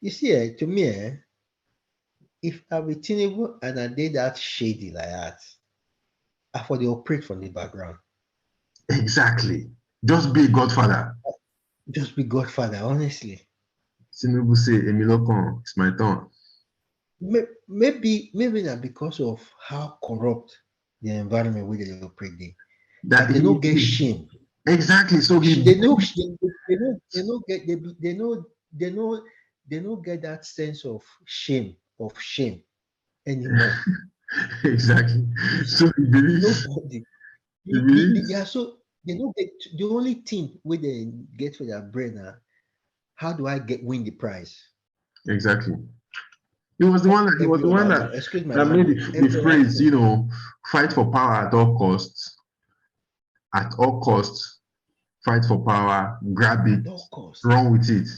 You see, to me, if I be Tinubu and I did that shady like that, I for the operate from the background. Exactly. Just be a godfather. Just be Godfather, honestly. Tinubu say, Emilokan, it's my turn. Maybe not because of how corrupt the environment where they operate there. That But they don't get shame. exactly. So he They know they know get they know get that sense of shame anymore. exactly. So he believes Nobody. he They believes are so they don't get the only thing where they get for their brain are how do I get win the prize? exactly. He was the one that Excuse my that made language, the every other phrase, thing. fight for power at all costs. At all costs, fight for power, grab At it, all costs. run with it.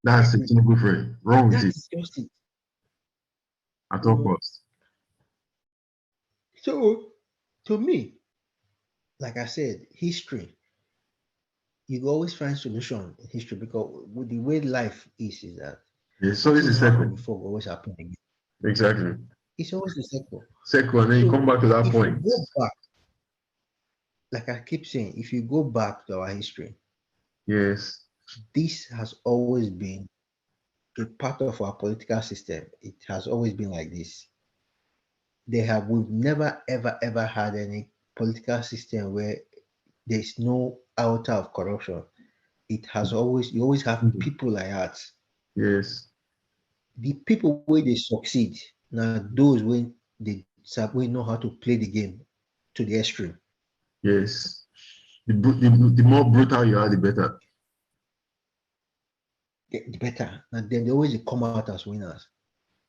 That's a Tinubu phrase. Run with That it is just it. at You all know. costs. So to me, like I said, history, you always find solution in history because with the way life is that Yeah, so what this things is happen second. before will always happen again. Exactly. It's always the cycle. Second, and then you come So back to that if you point. go back, like I keep saying, if you go back to our history, Yes. this has always been a part of our political system. It has always been like this. We've never ever had any political system where there's no iota of corruption. It has always you always have Mhm. people like that. Yes. The people where they succeed now those when we know how to play the game to the extreme. Yes. The more brutal you are, the better. The better. And then they always come out as winners.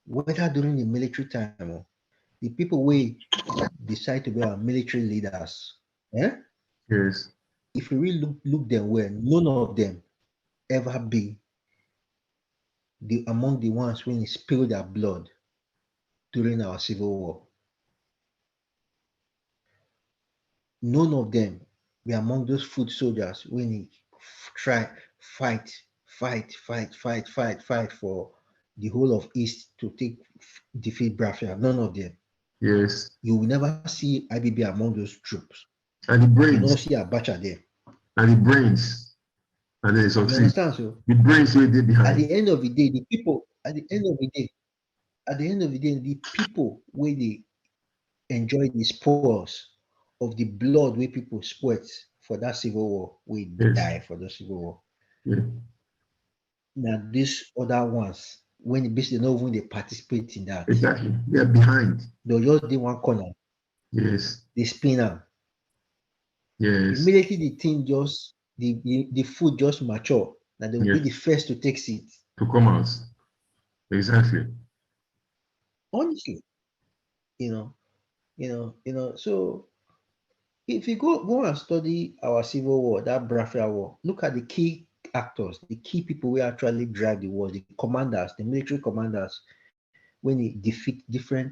Whether during the military time or the people we decide to be our military leaders, eh? Yes. If you really look them well, none of them ever be among the ones when they spill their blood during our civil war. None of them were among those foot soldiers when he try fight for the whole of East to defeat Biafra. None of them. Yes. You will never see IBB among those troops. And the You don't brains. see Abacha there. And the brains. And then they You succeed. understand? So The brains will be at behind. the end of the day, the people at the end of the day, at the end of the day, the people where they enjoy the spoils of the blood where people sweat for that civil war, we Yes. die for the civil war. Yeah. Now these other ones, when basically not even they participate in that, Exactly. They are behind. they'll just do one corner, Yes. they spin them. Yes. Immediately the thing just the food just mature, and they will be Yes. the first to take seat. To come out. Exactly. Honestly, you know, so if you go and study our civil war, that Biafra war, look at the key actors, the key people who actually drive the war, the commanders, the military commanders, when they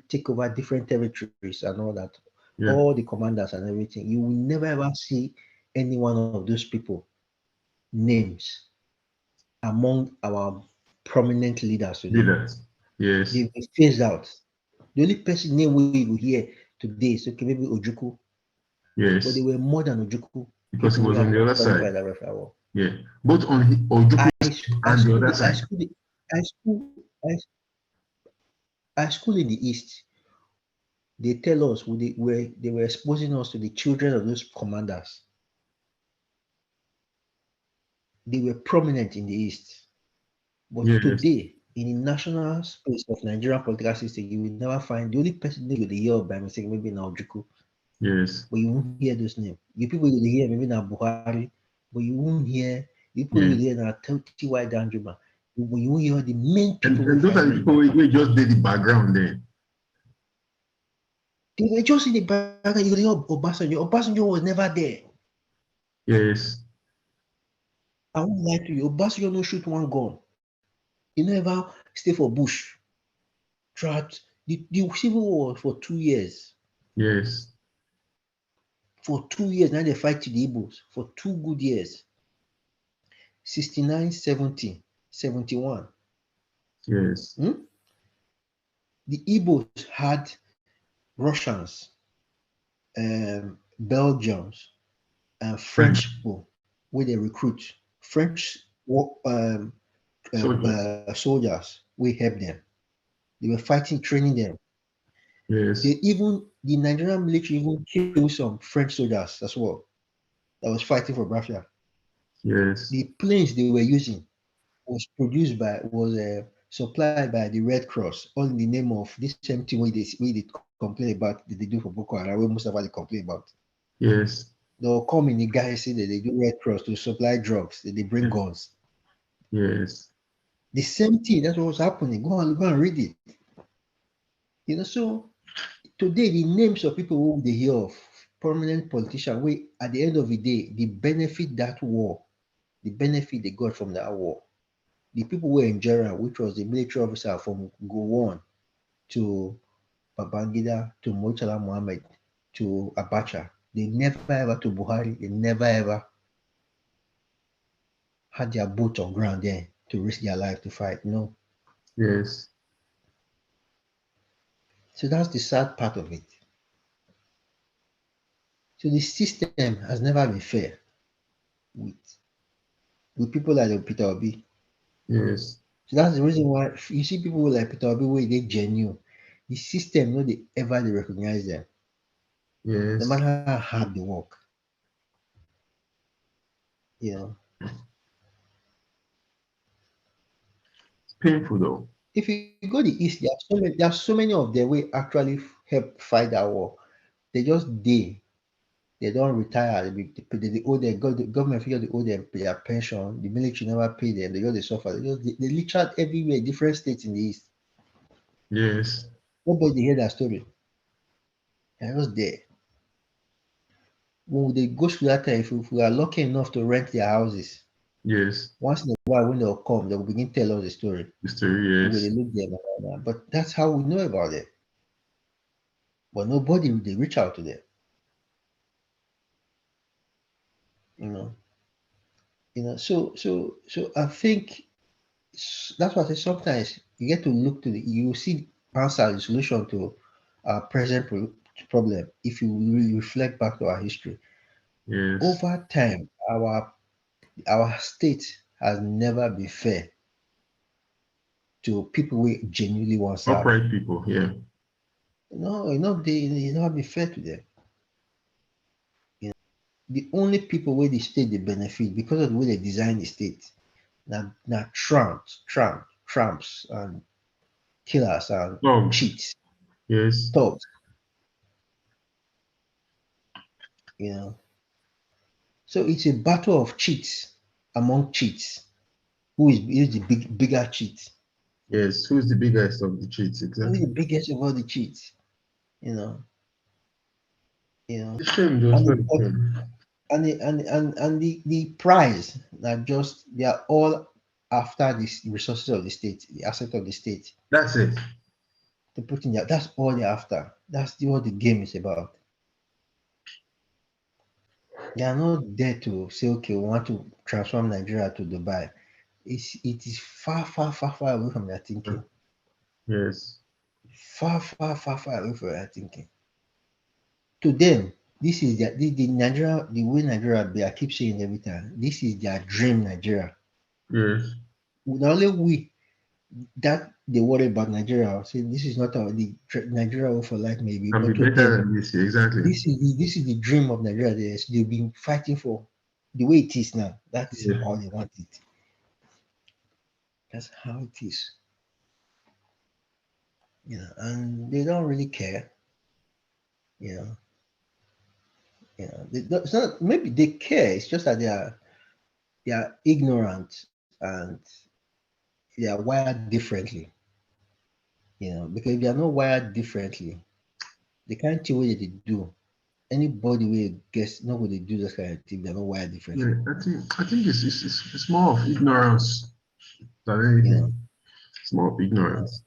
take over different territories and all that, Yeah. all the commanders and everything, you will never ever see any one of those people names among our prominent leaders today. Leaders. Yes. They've been phased out. The only person name we will hear today is okay, maybe Ojuku, but they Yes. were more than Ojuku. Because he People we was on have the other qualified side. that referral war. Yeah. Both on Ojuku I, I and the school other I side. school I school I school in the east. They tell us they were exposing us to the children of those commanders. They were prominent in the east. But Yes. today, in the national space of Nigerian political system, you will never find the only person that you will hear by mistake, maybe now Juku, Yes. but you won't hear those names. You people will hear maybe now Buhari, but you won't hear the people will Yeah. hear now T.Y. Danjuma. But you won't hear the main people And, we and those are fight the for the people matter. we just did the background there. They were just in the background. You hear Obasanjo. Obasanjo was never there. Yes. I won't lie to you. Obasanjo no shoot one gun. He never stay for bush. Throughout the civil war for 2 years. Yes. For 2 years, now they fight to the Igbos for 2 good years. 69, 70, 71. Yes. Hmm? The Igbos had Russians, Belgians, and French French people where they recruit. French soldiers. soldiers, we help them. They were fighting, training them. Yes. The Nigerian military even killed some French soldiers as well that was fighting for Biafra. Yes. The planes they were using was supplied by the Red Cross, all in the name of this same thing we did complain about that they do for Boko Haram, where Mustafa they complain about. Yes. They'll come in the guys say that they do Red Cross to supply drugs, that they bring guns. Yes. The same thing, that's what was happening. Go and read it. So today the names of people who they hear of, prominent politicians, we at the end of the day, the benefit that war, the benefit they got from that war, the people who were in general, which was the military officer from Gowon to Babangida to Murtala Mohammed to Abacha, they never ever to Buhari, they never ever had their boot on ground there to risk their life to fight. No. Yes. So that's the sad part of it. So the system has never been fair with with people like Peter Obi. Yes. So that's the reason why you see people like Peter Obi where they genuine. The system, no, they ever they recognize them, no Yes. matter how hard they work. You know, It's painful though. if you go the east, there are so many of them who actually help fight that war. They just they don't retire. They owe them. The government figure they owe them their pension. The military never pay them. They suffer. They literally everywhere, different states in the east. Yes. Nobody hear that story. They're just there. When they go through that time, if we are lucky enough to rent their houses, Yes. once in a while when they'll come, they will begin to tell us the story. History. The way they Yes. look there and all that. But that's how we know about it. But nobody they reach out to them. You know. So I think that's what I say. Sometimes you get to look to you see answer the solution to our present problem if you really reflect back to our history. Yes. Over time, our state has never been fair to people we genuinely want to serve. Upright people. Yeah. No, they never be fair to them. You know, the only people where the state they benefit because of the way they design the state. Now tramps and killers and Dogs. cheats, Yes. thugs, you know. So it's a battle of cheats among cheats. Who is the bigger cheat? Yes. Who's the biggest of the cheats? Who is Exactly. the biggest of all the cheats? You know, you know. It's a shame though. It's And not the, a shame. and the prize that just they are all after this resources of the state, the asset of the state. That's it. To put in that, that's all they're after. What the game is about. They are not there to say, okay, we want to transform Nigeria to Dubai. It is far away from their thinking. Yes. Far away from their thinking. To them, this is the Nigeria, the way Nigeria be. I keep saying every time, this is their dream Nigeria. Yes. Not only we that they worry about Nigeria, say this is not Nigeria for life maybe, Can be but to better them, than this. Exactly. this is the dream of Nigeria. They've been fighting for the way it is now. That's Yes. how they want it. That's how it is. And they don't really care. You know, it's not maybe they care. It's just that they are ignorant and they are wired differently. Because if they are not wired differently, they can't tell what they do. Anybody will guess not what they do this kind of thing. They're not wired Yeah. differently. I think it's more of ignorance than You know, anything. It's more of you know. ignorance.